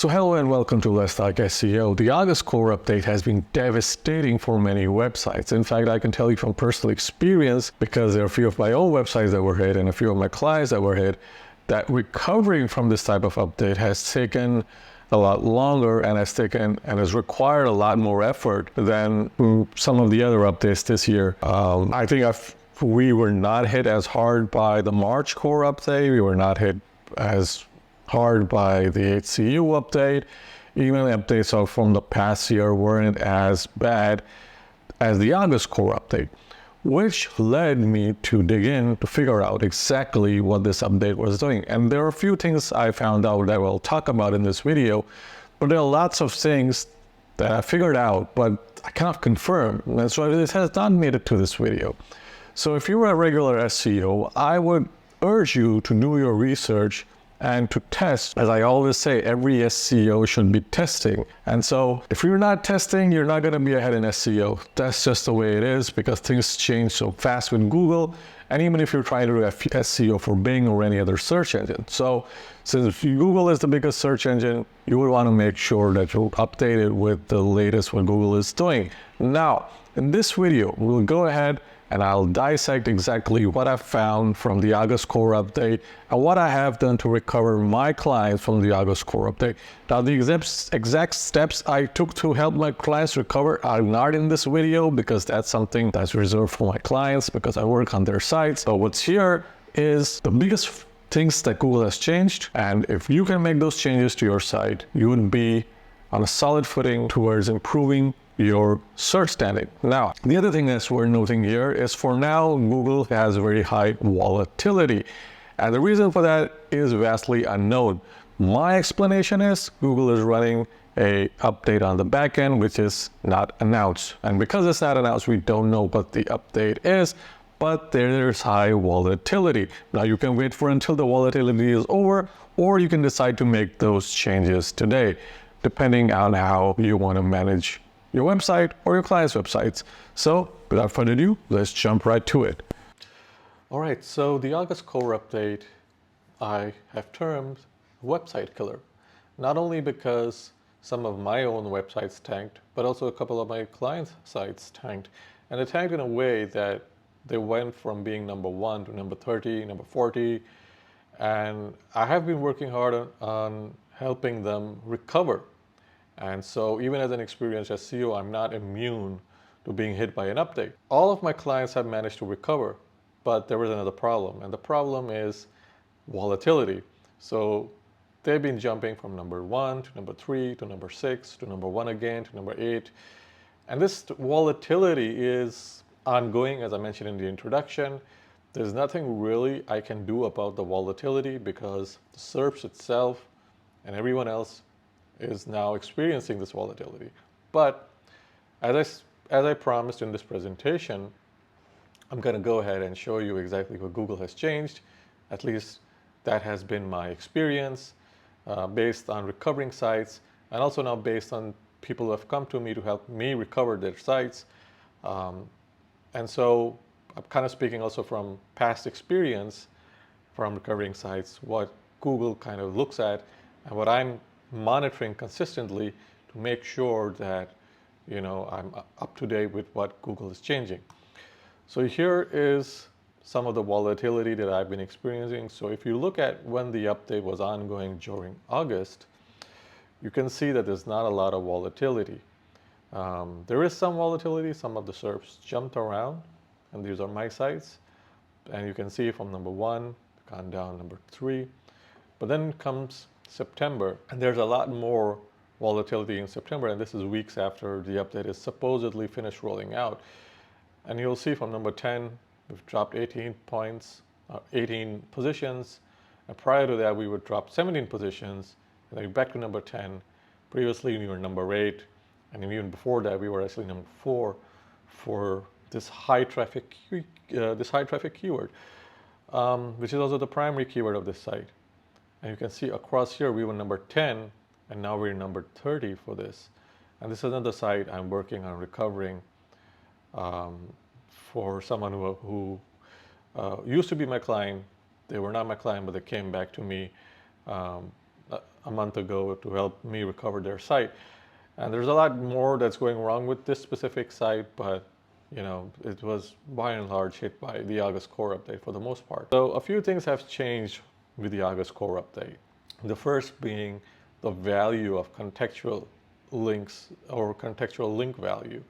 So hello and welcome to Let's Talk SEO. The August core update has been devastating for many websites. In fact, I can tell you from personal experience, because there are a few of my own websites that were hit and a few of my clients that were hit, that recovering from this type of update has taken a lot longer and has required a lot more effort than some of the other updates this year. I think we were not hit as hard by the March core update. We were not hit as hard by the HCU update. Even the updates from the past year weren't as bad as the August core update, which led me to dig in to figure out exactly what this update was doing. And there are a few things I found out that we'll talk about in this video, but there are lots of things that I figured out, but I cannot confirm. And so this has not made it to this video. So if you're a regular SEO, I would urge you to do your research and to test. As I always say, every SEO should be testing. And so if you're not testing, you're not going to be ahead in SEO. That's just the way it is, because things change so fast with Google. And even if you're trying to do SEO for Bing or any other search engine. So since Google is the biggest search engine, you would want to make sure that you're updated with the latest what Google is doing. Now, in this video, we'll go ahead and I'll dissect exactly what I found from the August core update and what I have done to recover my clients from the August core update. Now, the exact steps I took to help my clients recover are not in this video, because that's something that's reserved for my clients because I work on their sites. But what's here is the biggest things that Google has changed. And if you can make those changes to your site, you would be on a solid footing towards improving your search standing. Now, the other thing that's worth noting here is, for now, Google has very high volatility. And the reason for that is vastly unknown. My explanation is Google is running a update on the back end, which is not announced. And because it's not announced, we don't know what the update is, but there's high volatility. Now, you can wait for until the volatility is over, or you can decide to make those changes today, depending on how you want to manage your website or your client's websites. So without further ado, let's jump right to it. All right, so the August core update I have termed website killer, not only because some of my own websites tanked, but also a couple of my clients' sites tanked. And they tanked in a way that they went from being number 1 to number 30, number 40. And I have been working hard on helping them recover. And so even as an experienced SEO, I'm not immune to being hit by an update. All of my clients have managed to recover, but there was another problem. And the problem is volatility. So they've been jumping from number 1 to number 3 to number 6 to number 1 again to number 8. And this volatility is ongoing, as I mentioned in the introduction. There's nothing really I can do about the volatility, because the SERPs itself and everyone else is now experiencing this volatility. But as I promised in this presentation, I'm going to go ahead and show you exactly what Google has changed. At least that has been my experience based on recovering sites, and also now based on people who have come to me to help me recover their sites. And so I'm kind of speaking also from past experience from recovering sites, what Google kind of looks at and what I'm monitoring consistently to make sure that, I'm up to date with what Google is changing. So here is some of the volatility that I've been experiencing. So if you look at when the update was ongoing during August, you can see that there's not a lot of volatility. There is some volatility. Some of the SERPs jumped around, and these are my sites. And you can see from number 1, gone down number 3. But then comes September, and there's a lot more volatility in September, and this is weeks after the update is supposedly finished rolling out. And you'll see from number 10, we've dropped 18 points, 18 positions, and prior to that we would drop 17 positions, and then back to number 10. Previously we were number 8, and even before that we were actually number 4 for this high traffic keyword, which is also the primary keyword of this site. And you can see across here we were number 10, and now we're number 30 for this. And this is another site I'm working on recovering for someone who used to be my client. They were not my client, but they came back to me a month ago to help me recover their site. And there's a lot more that's going wrong with this specific site, but it was by and large hit by the August core update for the most part. So a few things have changed with the August core update. The first being the value of contextual links or contextual link value.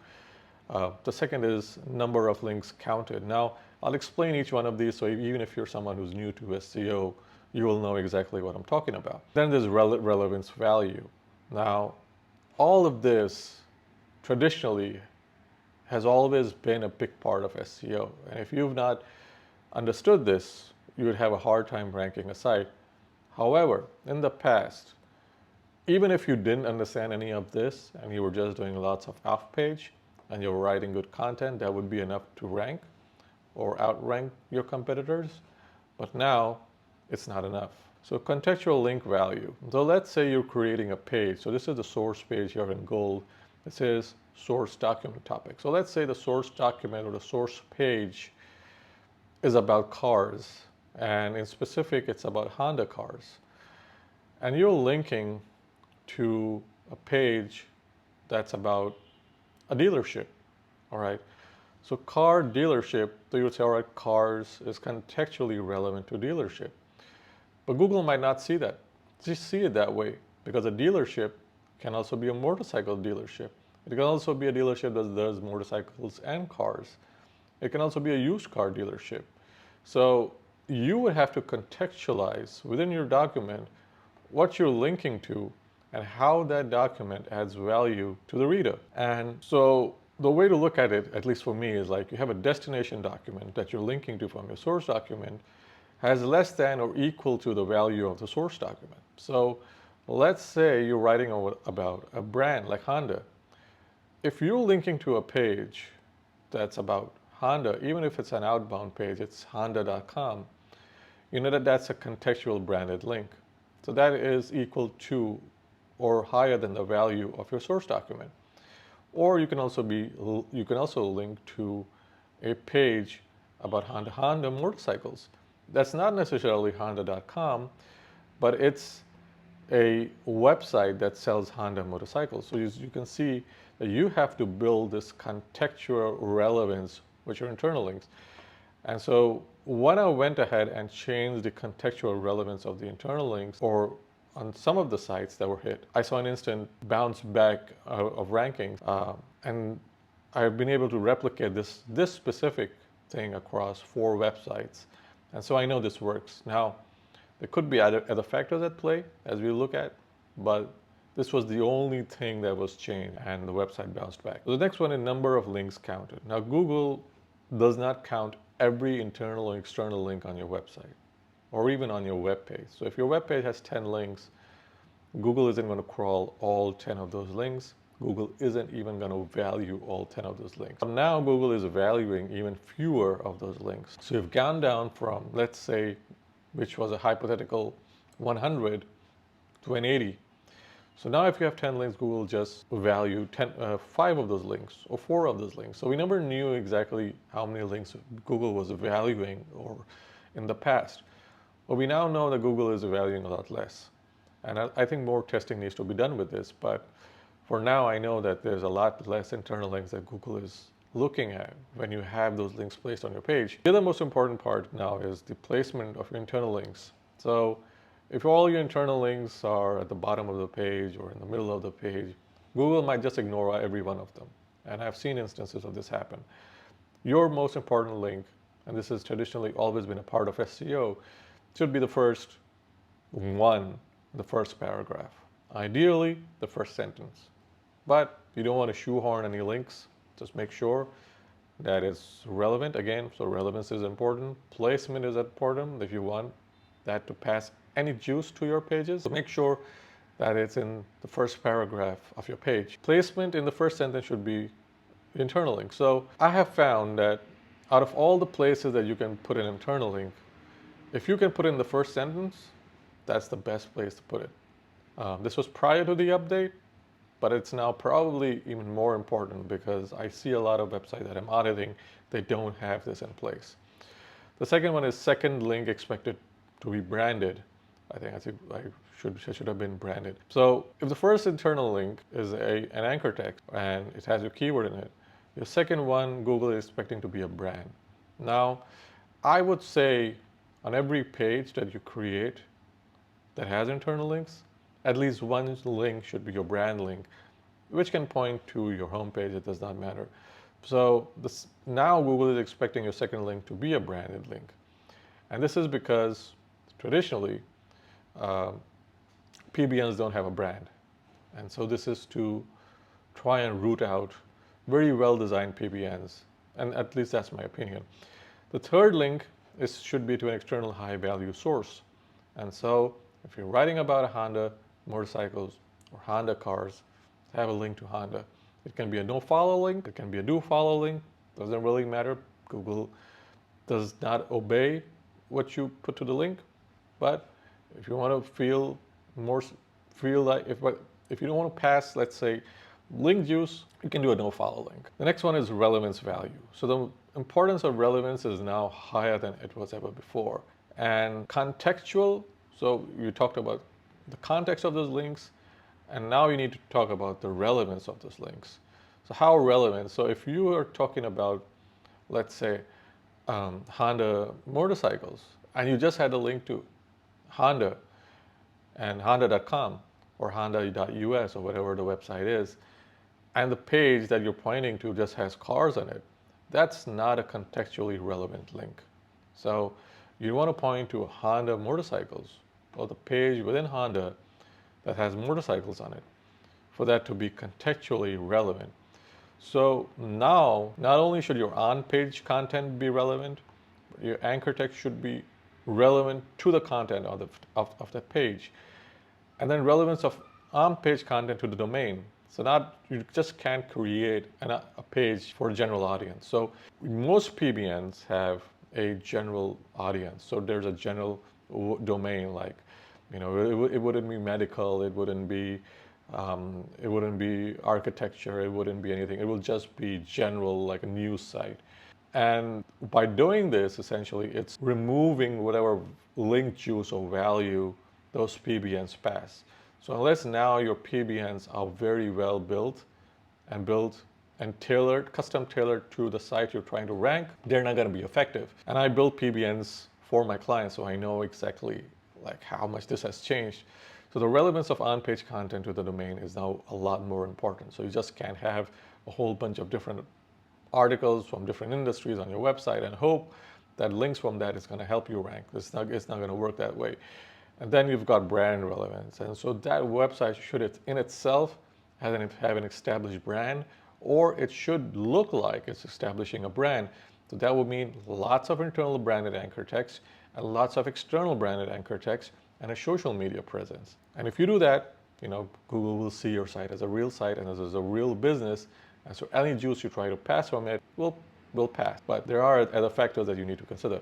The second is number of links counted. Now, I'll explain each one of these, so even if you're someone who's new to SEO, you will know exactly what I'm talking about. Then there's relevance value. Now, all of this traditionally has always been a big part of SEO. And if you've not understood this, you would have a hard time ranking a site. However, in the past, even if you didn't understand any of this and you were just doing lots of off-page and you were writing good content, that would be enough to rank or outrank your competitors. But now it's not enough. So contextual link value. So let's say you're creating a page. So this is the source page here in gold. It says source document topic. So let's say the source document or the source page is about cars. And in specific, it's about Honda cars. And you're linking to a page that's about a dealership, all right? So car dealership, so you would say, all right, cars is contextually relevant to dealership. But Google might not see that. Just see it that way, because a dealership can also be a motorcycle dealership. It can also be a dealership that does motorcycles and cars. It can also be a used car dealership. So you would have to contextualize within your document what you're linking to and how that document adds value to the reader. And so the way to look at it, at least for me, is like you have a destination document that you're linking to from your source document has less than or equal to the value of the source document. So let's say you're writing about a brand like Honda. If you're linking to a page that's about Honda, even if it's an outbound page, it's honda.com, you know that that's a contextual branded link. So that is equal to or higher than the value of your source document. Or you can also link to a page about Honda motorcycles. That's not necessarily honda.com, but it's a website that sells Honda motorcycles. So you can see that you have to build this contextual relevance with your internal links. And so when I went ahead and changed the contextual relevance of the internal links, or on some of the sites that were hit, I saw an instant bounce back of rankings, and I've been able to replicate this specific thing across 4 websites. And so I know this works. Now, there could be other factors at play as we look at, but this was the only thing that was changed and the website bounced back. So the next one is number of links counted. Now, Google does not count every internal or external link on your website or even on your web page. So if your web page has 10 links, Google isn't going to crawl all 10 of those links. Google isn't even going to value all 10 of those links. But now Google is valuing even fewer of those links. So you've gone down from, let's say, which was a hypothetical 100 to an 80. So now if you have 10 links, Google just value 5 of those links or 4 of those links. So we never knew exactly how many links Google was valuing or in the past. But we now know that Google is valuing a lot less. And I think more testing needs to be done with this. But for now, I know that there's a lot less internal links that Google is looking at when you have those links placed on your page. The other most important part now is the placement of your internal links. So if all your internal links are at the bottom of the page or in the middle of the page, Google might just ignore every one of them. And I've seen instances of this happen. Your most important link, and this has traditionally always been a part of SEO, should be the first one, the first paragraph. Ideally, the first sentence. But you don't want to shoehorn any links. Just make sure that it's relevant. Again, so relevance is important. Placement is important if you want that to pass any juice to your pages. So make sure that it's in the first paragraph of your page. Placement in the first sentence should be internal link. So I have found that out of all the places that you can put an internal link, if you can put in the first sentence, that's the best place to put it. This was prior to the update, but it's now probably even more important because I see a lot of websites that I'm auditing, they don't have this in place. The second one is second link expected to be branded. I think I should have been branded. So if the first internal link is an anchor text and it has your keyword in it, your second one, Google is expecting to be a brand. Now, I would say on every page that you create that has internal links, at least one link should be your brand link, which can point to your homepage. It does not matter. So now Google is expecting your second link to be a branded link. And this is because traditionally, PBNs don't have a brand. And so this is to try and root out very well-designed PBNs. And at least that's my opinion. The third link should be to an external high-value source. And so if you're writing about Honda motorcycles or Honda cars, have a link to Honda. It can be a no-follow link. It can be a do-follow link. Doesn't really matter. Google does not obey what you put to the link. But if you want to feel like if you don't want to pass, let's say, link juice, you can do a no-follow link. The next one is relevance value. So the importance of relevance is now higher than it was ever before. And contextual, so you talked about the context of those links, and now you need to talk about the relevance of those links. So how relevant? So if you are talking about, let's say, Honda motorcycles, and you just had a link to Honda and honda.com or honda.us or whatever the website is, and the page that you're pointing to just has cars on it, that's not a contextually relevant link. So you want to point to Honda motorcycles or the page within Honda that has motorcycles on it for that to be contextually relevant. So now, not only should your on-page content be relevant, but your anchor text should be relevant to the content of that page. And then relevance of on-page content to the domain. So you just can't create a page for a general audience. So most PBNs have a general audience. So there's a general domain, like, it wouldn't be medical, it wouldn't be architecture, it wouldn't be anything. It will just be general, like a news site. And by doing this, essentially, it's removing whatever link juice or value those PBNs pass. So unless now your PBNs are very well built and tailored, custom tailored to the site you're trying to rank, they're not going to be effective. And I build PBNs for my clients, so I know exactly like how much this has changed. So the relevance of on-page content to the domain is now a lot more important. So you just can't have a whole bunch of different articles from different industries on your website and hope that links from that is going to help you rank. It's not going to work that way. And then you've got brand relevance. And so that website should in itself have an established brand, or it should look like it's establishing a brand. So that would mean lots of internal branded anchor text and lots of external branded anchor text and a social media presence. And if you do that, Google will see your site as a real site and as a real business. And so any juice you try to pass from it will pass. But there are other factors that you need to consider.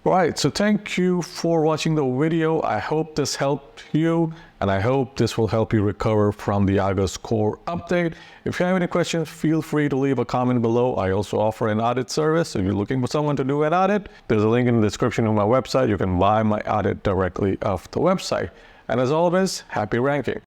Right, so thank you for watching the video. I hope this helped you, and I hope this will help you recover from the August core update. If you have any questions, feel free to leave a comment below. I also offer an audit service. So if you're looking for someone to do an audit, there's a link in the description of my website. You can buy my audit directly off the website. And as always, happy ranking.